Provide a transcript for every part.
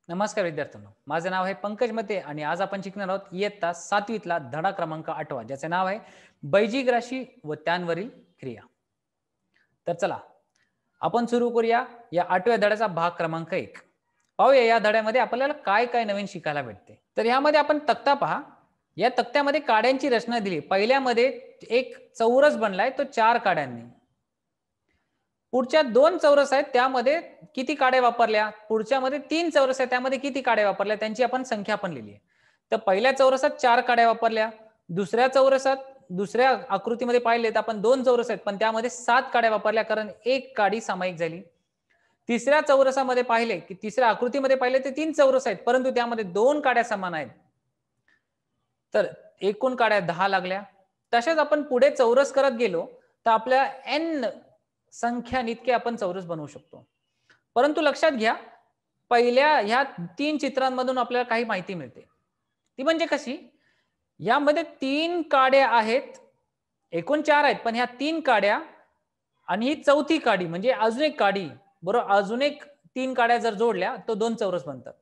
नमस्कार विद्यार्थ्यांनो, माझे नाव आहे पंकज मते आणि आज आपण शिकणार आहोत इयत्ता 7वीतला धडा क्रमांक 8 ज्याचे नाव आहे बैजिक राशी व त्यांवरील क्रिया. तर चला आपण सुरू करूया या 8व्या धड्याचा भाग क्रमांक 1. पाहूया या धड्यामध्ये आपल्याला काय काय नवीन शिकायला भेटते. तर यामध्ये आपण तक्ता पहा. या तक्त्यामध्ये काड्यांची रचना दिली. पहिल्यामध्ये एक चौरस बनलाय तो 4 काड्यांनी. पुढच्या 2 चौरस आहेत त्यामध्ये किती काड्या वापरल्या, पुढच्यामध्ये 3 चौरस आहेत त्यामध्ये किती काड्या वापरल्या त्यांची आपण संख्या पण लिहिली आहे. तर पहिल्या चौरसात 4 काड्या वापरल्या, दुसऱ्या चौरसात दुसऱ्या आकृतीमध्ये पाहिले तर आपण 2 चौरस आहेत पण त्यामध्ये 7 काड्या वापरल्या कारण एक काडी सामायिक झाली. तिसऱ्या चौरसामध्ये पाहिले की तिसऱ्या आकृतीमध्ये पाहिले ते 3 चौरस आहेत परंतु त्यामध्ये 2 काड्या समान आहेत. तर एकूण काड्या 10 लागल्या. तसेच आपण पुढे चौरस करत गेलो तर आपल्या n संख्यानितके आपण चौरस बनवू शकतो. परंतु लक्षात घ्या पहिल्या ह्या 3 चित्रांमधून आपल्याला काही माहिती मिळते. ती म्हणजे कशी, यामध्ये 3 काड्या आहेत, एकूण 4 आहेत पण ह्या 3 काड्या आणि ही चौथी काडी म्हणजे अजून एक काडी बरोबर, अजून एक 3 काड्या जर जोडल्या तर 2 चौरस बनतात.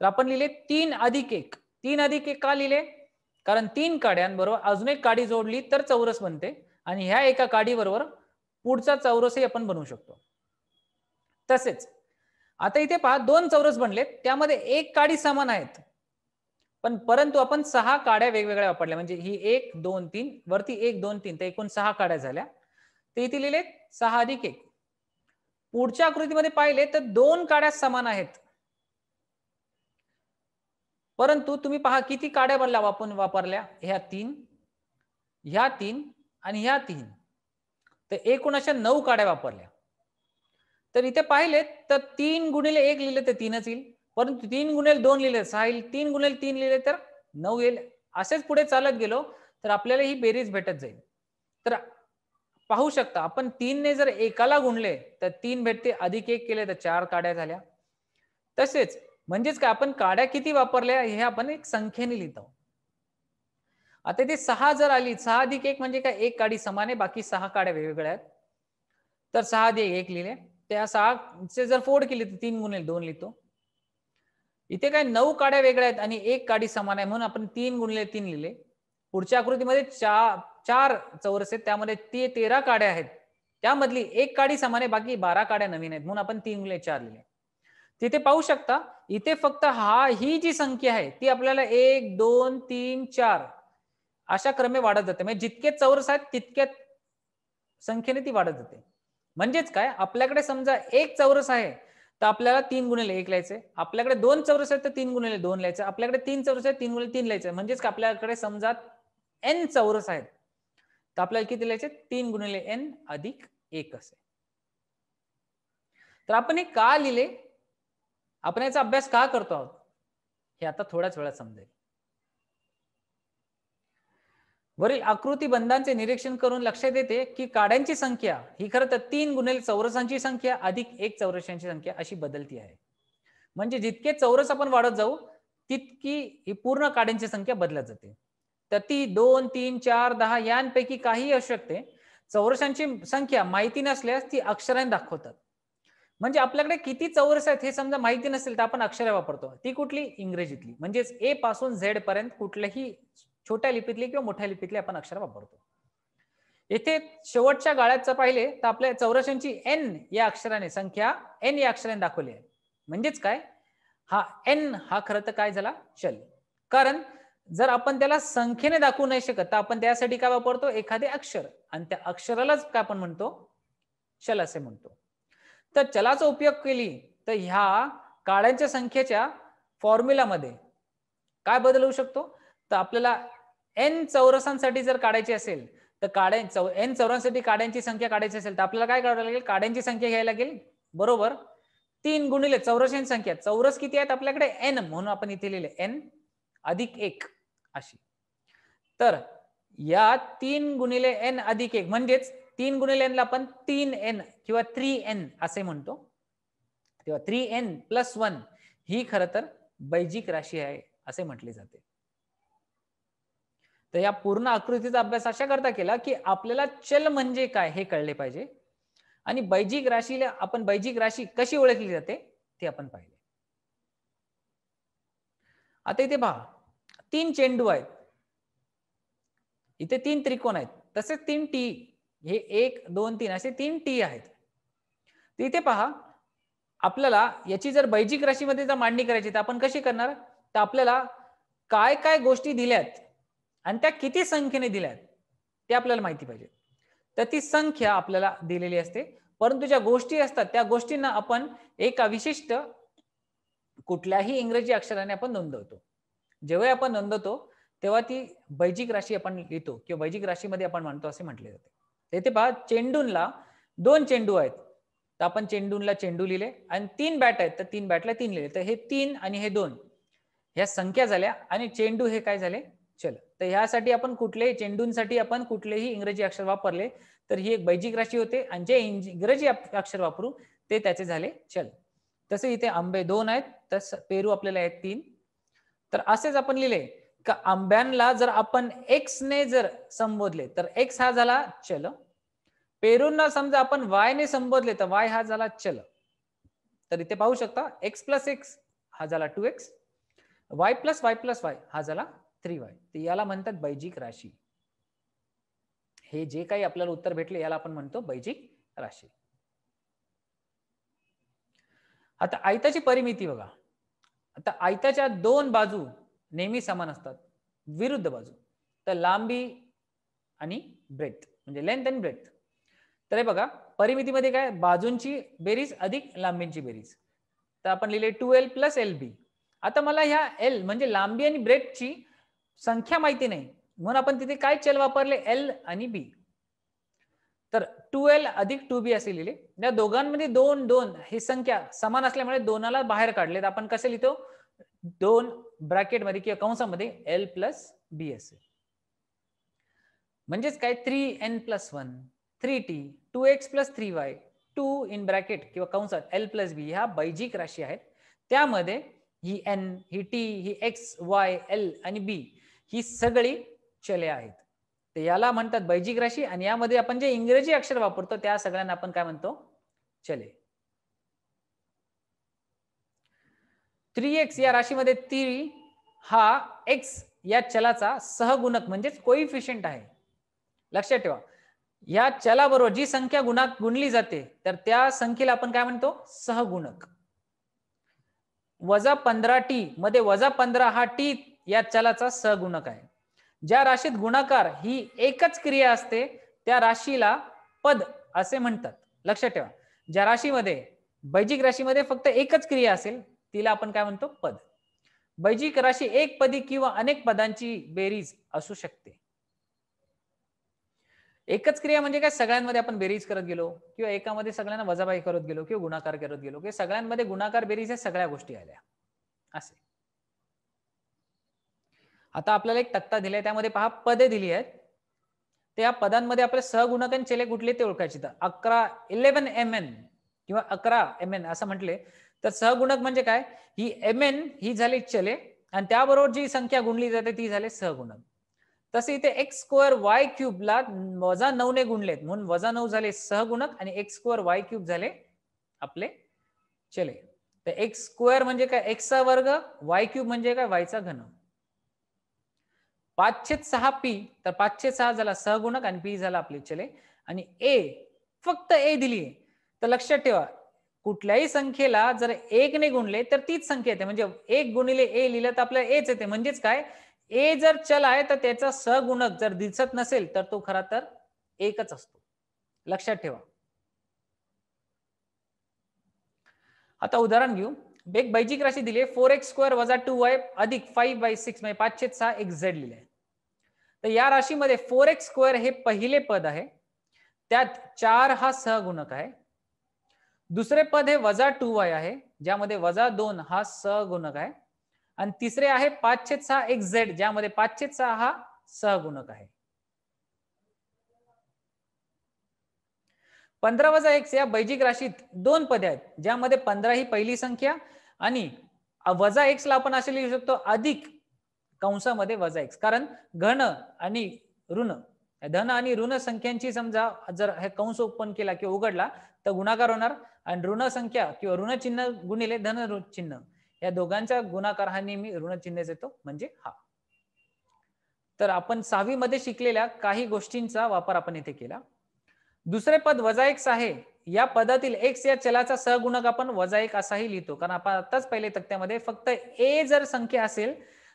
तर आपण लिहिले 3 अधिक 1. 3 अधिक 1 का लिहिले, कारण 3 काड्यांबरोबर अजून एक काडी जोडली तर चौरस बनते आणि ह्या एका काडी बरोबर पुढचा चौरसही आपण बनवू शकतो. तसेच आता इथे पहा 2 चौरस बनलेत त्यामध्ये एक काडी समान आहेत पण परंतु आपण 6 काड्या वेगवेगळ्या वापरल्या म्हणजे ही 1 2 3 वरती 1 2 3 तर एकूण 6 काड्या झाल्या. ते इथे लिहिले 6 अधिक 1. पुढच्या आकृतीमध्ये पाहिले तर 2 काड्या समान आहेत परंतु तुम्ही पहा किती काड्या बनल्या आपण वापरल्या, ह्या 3 ह्या 3 आणि ह्या 3. तर एकूण अशा 9 काड्या वापरल्या. तर इथे पाहिले तर 3 गुणिले 1 लिहिले तर 3च येईल परंतु 3 गुणिले 2 लिहिले 6 येईल, 3 गुणिले 3 लिहिले तर 9 येईल. असेच पुढे चालत गेलो तर आपल्याला ही बेरीज भेटत जाईल. तर पाहू शकता आपण 3 ने जर एकाला गुणले तर 3 भेटते, अधिक 1 केले तर 4 काड्या झाल्या. तसेच म्हणजेच काय आपण काड्या किती वापरल्या हे आपण एक संख्येने लिहितो. आता ते 6 जर आली 6 अधिक 1 म्हणजे काय, एक काडी समान आहे बाकी 6 काड्या वेगवेगळ्या आहेत. तर 6 अधिक 1 लिहिले, त्या 6 चे जर फोड केली तर 3 गुणिले 2 लिहितो. इथे काय 9 काड्या वेगळ्या आहेत आणि एक काडी समान आहे म्हणून आपण 3 गुणिले 3 लिहिले. पुढच्या आकृतीमध्ये 4 चौरस आहेत त्यामध्ये 13 काड्या आहेत त्यामधली एक काडी समान आहे बाकी 12 काड्या नवीन आहेत म्हणून आपण 3 गुणिले 4 लिहिले. तिथे पाहू शकता इथे फक्त ही जी संख्या आहे ती आपल्याला 1 2 3 4 अशा क्रमे वाढत जाते. म्हणजे जितके चौरस आहेत तितक्याच संख्येने ती वाढत जाते. म्हणजेच काय, आपल्याकडे समजा एक चौरस आहे तर आपल्याला 3 गुणिले 1 लिहायचे, आपल्याकडे 2 चौरस आहेत तर 3 गुणिले 2 लिहायचे, आपल्याकडे 3 चौरस आहेत 3 गुणिले 3 लिहायचे. म्हणजेच आपल्याकडे समजा n चौरस आहेत तर आपल्याला किती लिहायचे, 3 गुणिले n अधिक 1 असे. तर आपण हे का लिहिले, आपण याचा अभ्यास का करतो आहोत हे आता थोड्याच वेळात समजेल. वरील आकृतीबंधांचे निरीक्षण करून लक्षात येते की काड्यांची संख्या ही खरं तर 3 गुणिले चौरसांची संख्या अधिक 1 चौरसांची संख्या अशी बदलती आहे. म्हणजे जितके चौरस आपण वाढत जाऊ तितकी ही पूर्ण काड्यांची संख्या बदलत जाते. तर ती 2 3 4 10 यांपैकी काही असू शकते. चौरसांची संख्या माहिती नसल्यास ती अक्षराने दाखवतात. म्हणजे आपल्याकडे किती चौरस आहेत हे समजा माहिती नसेल तर आपण अक्षरे वापरतो. ती कुठली, इंग्रजीतली. म्हणजेच ए पासून झेड पर्यंत कुठल्याही छोट्या लिपीतली किंवा मोठ्या लिपीतली आपण अक्षर वापरतो. येथे शेवटच्या गाळ्याचं पाहिले तर आपल्या चौरसांची n या अक्षराने संख्या n या अक्षराने दाखवली आहे. म्हणजेच काय, हा n हा खरं तर काय झाला, चल. कारण जर आपण त्याला संख्येने दाखवू नाही शकत तर आपण त्यासाठी काय वापरतो, एखादे अक्षर, आणि त्या अक्षरालाच काय आपण म्हणतो, चल असे म्हणतो. तर चलाचा उपयोग केली तर ह्या काड्यांच्या संख्येच्या फॉर्म्युलामध्ये काय बदल होऊ शकतो, तर आपल्याला n चौरसांसाठी जर काढायची असेल तर n चौरसांसाठी काड्यांची संख्या काढायची असेल तर आपल्याला काय करावं लागेल, काड्यांची संख्या घ्यायला लागेल बरोबर 3 गुणिले चौरसांची संख्या. चौरस किती आहेत आपल्याकडे, n, म्हणून आपण इथे लिहिले n अधिक 1 अशी. तर या 3 गुणिले n अधिक 1 म्हणजेच 3 गुणिले n ला आपण 3n किंवा 3n असे म्हणतो. तेव्हा 3n प्लस 1 ही खरं तर बैजिक राशी आहे असे म्हटले जाते. तर या पूर्ण आकृतीचा अभ्यास अशा करता केला की आपल्याला चल म्हणजे काय हे कळले पाहिजे आणि बैजिक राशीला आपण बैजिक राशी कशी ओळखली जाते ते आपण पाहिले. आता इथे पहा 3 चेंडू आहेत, इथे 3 त्रिकोण आहेत, तसेच 3 टी, हे 1 2 3 असे 3 टी आहेत. तर इथे पहा आपल्याला याची जर बैजिक राशीमध्ये जर मांडणी करायची तर आपण कशी करणार? तर आपल्याला काय काय गोष्टी दिल्यात आणि त्या किती संख्येने दिल्यात ते आपल्याला माहिती पाहिजे. तर ती संख्या आपल्याला दिलेली असते, परंतु ज्या गोष्टी असतात त्या गोष्टींना आपण एका विशिष्ट कुठल्याही इंग्रजी अक्षराने आपण नोंदवतो. जेव्हा आपण नोंदवतो तेव्हा ती बैजिक राशी आपण लिहितो किंवा बैजिक राशीमध्ये आपण मांडतो असे म्हटले जाते. इथे पहा चेंडूंला 2 चेंडू आहेत, तर आपण चेंडूंला चेंडू लिहिले आणि 3 बॅट आहेत, तर 3 बॅटला 3 लिहिले. तर हे 3 आणि हे 2 ह्या संख्या झाल्या आणि चेंडू हे काय झाले? चल. तर ह्यासाठी आपण कुठलेही चेंडूंसाठी आपण कुठलेही इंग्रजी अक्षर वापरले तर ही एक बैजिक राशी होते आणि जे इंग्रजी अक्षर वापरू ते त्याचे झाले चल. तसे इथे आंबे 2 आहेत, तर पेरू आपल्याला आहेत 3. तर असेच आपण लिहिले का आंब्यांना जर आपण एक्स ने जर संबोधले तर एक्स हा झाला चल. पेरूंना समजा आपण वाय ने संबोधले तर वाय हा झाला चल. तर इथे पाहू शकता एक्स प्लस एक्स हा झाला 2x, वाय प्लस वाय हा झाला 3y. तर याला म्हणतात बैजिक राशी. हे जे काही आपल्याला उत्तर भेटले याला आपण म्हणतो बैजिक राशी. आता आयताची परिमिती बघा. आता आयताच्या 2 बाजू नेहमी समान असतात, विरुद्ध बाजू. तर लांबी आणि ब्रेथ म्हणजे लेंथ आणि ब्रेथ. तर हे बघा परिमितीमध्ये काय? बाजूंची बेरीज अधिक लांबींची बेरीज. तर आपण लिहिले 2l प्लस LB. आता मला ह्या L म्हणजे लांबी आणि ब्रेथची संख्या माहिती नाही, म्हणून आपण तिथे काय चल वापरले? L आणि B. तर 2l अधिक 2b असे लिहिले. या दोघांमध्ये 2 2 ही संख्या समान असल्यामुळे दोनाला बाहेर काढले. तर आपण कसे लिहितो? 2 ब्रॅकेटमध्ये किंवा कंसामध्ये L प्लस B असे. म्हणजेच काय? 3n plus 1, 3t, 2x plus 3y, 2 in bracket किंवा कंसात L प्लस B ह्या बैजिक राशी आहेत. त्यामध्ये ही n, ही t, ही x, y, L आणि B ही सगळी चले आहेत. तर याला म्हणतात बैजिक राशी आणि यामध्ये आपण जे इंग्रजी अक्षर वापरतो त्या सगळ्यांना आपण काय म्हणतो? चले. 3x या राशीमध्ये 3 हा x या चलाचा सहगुणक म्हणजेच कोइफिशियंट आहे. लक्षात ठेवा या चलाबरोबर जी संख्या गुणली जाते तर त्या संख्येला आपण काय म्हणतो? सहगुणक. वजा 15t मध्ये वजा 15 हा t या चलाचा सहगुणक आहे. ज्या राशीत गुणाकार ही एकच क्रिया असते त्या राशीला पद असे म्हणतात. लक्षात ठेवा ज्या राशीमध्ये बैजिक राशीमध्ये फक्त एकच क्रिया असेल तिला आपण काय म्हणतो? पद. बैजिक राशी एक पदी किंवा अनेक पदांची बेरीज असू शकते. एकच क्रिया म्हणजे काय? सगळ्यांमध्ये आपण बेरीज करत गेलो किंवा एकामध्ये सगळ्यांना वजाबाकी करत गेलो किंवा गुणाकार करत गेलो किंवा सगळ्यांमध्ये गुणाकार बेरीज या सगळ्या गोष्टी आल्या असे. आता आपल्याला एक तक्ता दिलाय त्यामध्ये पहा पदे दिली आहेत. त्या पदांमध्ये आपले सहगुणक आणि चले कुठले ते ओळखायचे. तर 11mn किंवा 11mn असं म्हटले तर सहगुणक म्हणजे काय? ही mn ही झाली चले आणि त्याबरोबर जी संख्या गुणली जाते ती झाले सहगुणक. तसे इथे एक्स स्क्वेअर वाय क्यूब ला वजा 9 ने गुणलेत म्हणून वजा 9 झाले सहगुणक आणि एक्स स्क्वेअर वाय क्यूब झाले आपले चले. तर एक्स स्क्वेअर म्हणजे काय? एक्सचा वर्ग, वाय क्यूब म्हणजे काय? वायचा घन. 5/6 पी तर 5/6 झाला सहगुणक आणि पी झाला आपले चले आणि ए फक्त ए दिली. तर लक्षात ठेवा कुठल्याही संख्येला जर 1 ने गुणले तर तीच संख्या येते. म्हणजे 1 गुणिले ए लिहिलं तर आपल्याला एच येते. म्हणजेच काय? ए जर चल आहे तर त्याचा सहगुणक जर दिसत नसेल तर तो खरा तर एकच असतो. लक्षात ठेवा. आता उदाहरण घेऊ. एक बैजिक राशी दिली 4x स्क्वेअर वजा 2y अधिक 5/6 म्हणजे 5/6 xz लिहिले. तर या राशीमध्ये 4x स्क्वेअर हे पहिले पद आहे. त्यात 4 हा सहगुणक आहे. दुसरे पद हे वजा 2y आहे ज्यामध्ये वजा 2 हा सहगुणक आहे आणि तिसरे आहे 5/6 xz ज्यामध्ये 5/6 हा सहगुणक आहे. 15 वजा x या बैजिक राशीत 2 पदे आहेत ज्यामध्ये 15 ही पहिली संख्या आणि वजा x ला आपण असे लिहू शकतो अधिक कंसामध्ये वजा x. कारण घन आणि ऋण धन आणि ऋण संख्यांची समजा जर हे कंस ओपन केला किंवा उघडला तर गुणाकार होणार आणि ऋण संख्या किंवा ऋण चिन्ह गुणिले धन चिन्ह या दोघांचा गुणाकार हा नेहमी ऋण चिन्हच येतो, म्हणजे हा. तर आपण 6वी मध्ये शिकलेल्या काही गोष्टींचा वापर आपण इथे केला. दुसरे पद -x आहे. या पदातील x या चलाचा सहगुणक आपण -1 असाही लिहितो, कारण आपण आताच पहिले तक्त्यामध्ये फक्त a जर संख्या असेल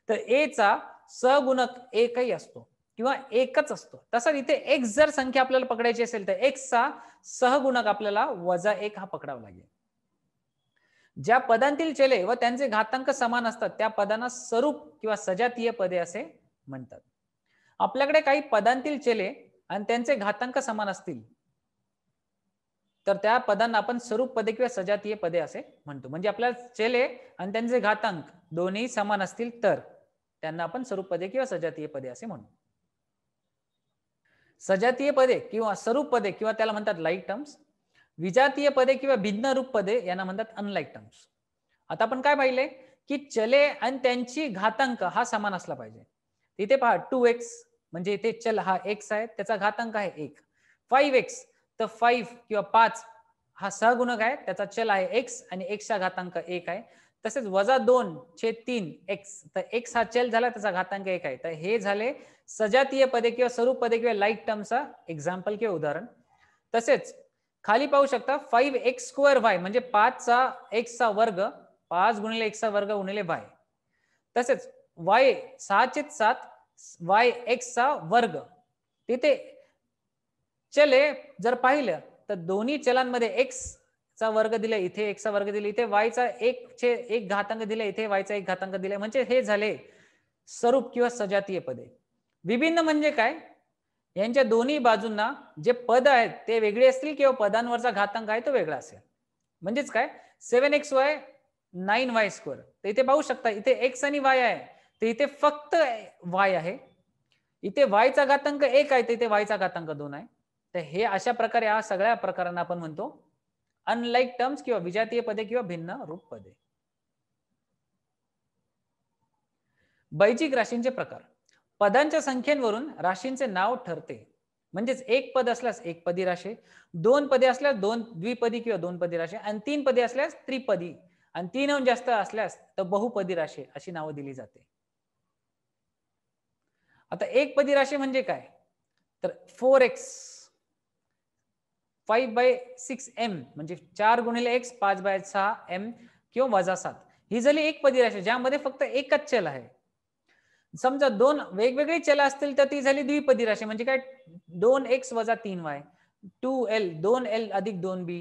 तर a चा सहगुणक एकही असतो किंवा एकच असतो. तसंच इथे x जर संख्या आपल्याला पकडायची असेल तर x चा सहगुणक आपल्याला -1 हा पकडावा लागेल. ज्या पदांतील चले व त्यांचे घातांक समान असतात त्या पदांना स्वरूप किंवा सजातीय पदे असे म्हणतात. आपल्याकडे काही पदांतील चले आणि त्यांचे घातांक समान असतील तर त्या पदांना आपण स्वरूप पदे किंवा सजातीय पदे असे म्हणतो. म्हणजे आपल्याला चले आणि त्यांचे घातांक दोन्ही समान असतील तर त्यांना आपण स्वरूप पदे किंवा सजातीय पदे असे म्हणू. सजातीय पदे किंवा स्वरूप पदे किंवा त्याला म्हणतात लाईक टर्म्स, विजातीय पदे किंवा भिन्न रूप पदे यांना म्हणतात अनलाईक टर्म्स. आता आपण काय पाहिले की चले आणि त्यांची घातांक हा समान असला पाहिजे. इथे पहा 2x म्हणजे इथे चल हा x आहे, त्याचा घातांक आहे 1. 5x तर 5 किंवा 5 हा सहगुणक आहे, त्याचा चल आहे x आणि x चा घातांक 1 आहे. तसेच -2/3x तर x हा चल झाला, त्याचा घातांक 1 आहे. तर हे झाले सजातीय पदे किंवा स्वरूप पदे किंवा लाईक टर्मचा एक्झाम्पल किंवा उदाहरण. तसेच खाली पाहू शकता 5x² म्हणजे 5 चा x चा वर्ग, 5 गुणिले x चा वर्ग गुणिले y. तसेच y 6/7 y x चा वर्ग. तिथे चले जर पाहिलं तर दोन्ही चलांमध्ये x चा वर्ग दिला, इथे x चा वर्ग दिला, इथे y चा 1/1 घातांक दिला, इथे y चा 1 घातांक दिला. म्हणजे हे झाले स्वरूप किंवा सजातीय पदे. विभिन्न म्हणजे काय, यांच्या दोन्ही बाजूंना जे पद आहेत ते वेगळे असतील किंवा पदांवरचा घातांक आहे तो वेगळा असेल. म्हणजेच काय 7xy 9y². तर इथे पाहू शकता इथे x आणि y आहे, तर इथे फक्त y आहे. इथे y चा घातांक 1 आहे, तर इथे y चा घातांक 2 आहे. तर हे अशा प्रकारे या सगळ्या प्रकारांना आपण म्हणतो अनलाईक टर्म्स किंवा विजातीय पदे किंवा भिन्न रूप पदे. बैजिक राशींचे प्रकार. पदांच्या संख्येवरून राशींचे नाव ठरते. म्हणजेच एक पद असल्यास एकपदी राशी, दोन पदे असल्यास द्विपदी किंवा दोनपदी राशी आणि तीन पदे असल्यास त्रिपदी आणि तीनहून जास्त असल्यास तर बहुपदी राशी अशी नावं दिली जाते. आता एकपदी राशी म्हणजे काय, तर 4x 5/6m म्हणजे 4 गुणिले x 5/6m किंवा -7 ही झाली एकपदी राशी ज्यामध्ये फक्त एकच चल आहे. समजा दोन वेगवेगळी चल असतील तर ती झाली द्विपदी राशी म्हणजे काय 2x - 3y, 2l 2l + 2b,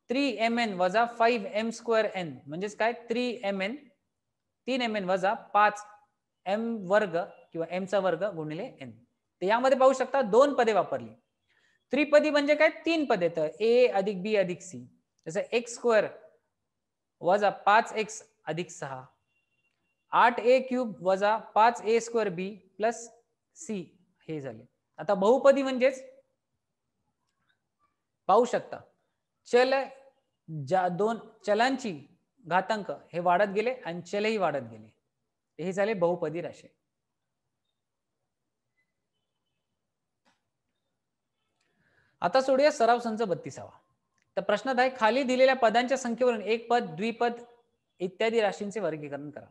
3mn - 5m²n म्हणजेच काय 3mn 3mn - 5m² किंवा m चा वर्ग गुणिले n. तर यामध्ये पाहू शकता दोन पदे वापरली. त्रिपदी म्हणजे काय तीन पदे, तर a + b + c जसं x² - 5x + 6, 8a³ - 5a²b + c हे झाले. आता बहुपदी म्हणजेच पाहू शकता चल ज्या दोन चलांची घातांक हे वाढत गेले आणि चलही वाढत गेले, हे झाले बहुपदी राशी. आता सोडूया सराव संच 32वा. तर प्रश्नात आहे खाली दिलेल्या पदांच्या संख्येवरून एक पद, द्विपद इत्यादी राशींचे वर्गीकरण करा.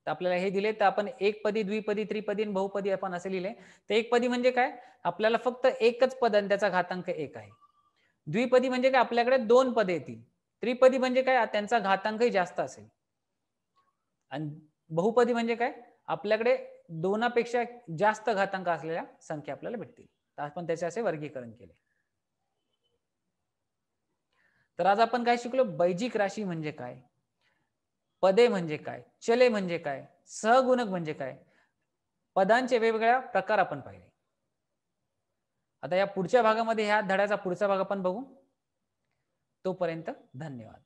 तर आपल्याला हे दिले तर आपण एकपदी, द्विपदी, त्रिपदी आणि बहुपदी आपण असे लिहिले. तर एकपदी म्हणजे काय, आपल्याला फक्त एकच पद आणि त्याचा घातांक 1 आहे. द्विपदी म्हणजे काय, आपल्याकडे दोन पदे येतील. त्रिपदी म्हणजे काय, त्यांचा घातांकही जास्त असेल. आणि बहुपदी म्हणजे काय, आपल्याकडे दोनापेक्षा जास्त घातांक असलेल्या संख्या आपल्याला भेटतील. तर आपण त्याचे असे वर्गीकरण केले. तर आज आपण काय शिकलो, बैजिक राशी म्हणजे काय, पदे म्हणजे काय, चले म्हणजे काय, सहगुणक म्हणजे काय, पदांचे वेगवेगळ्या प्रकार आपण पाहिले. आता या पुढच्या भागामध्ये ह्या धड्याचा पुढचा भाग आपण बघू. तोपर्यंत धन्यवाद.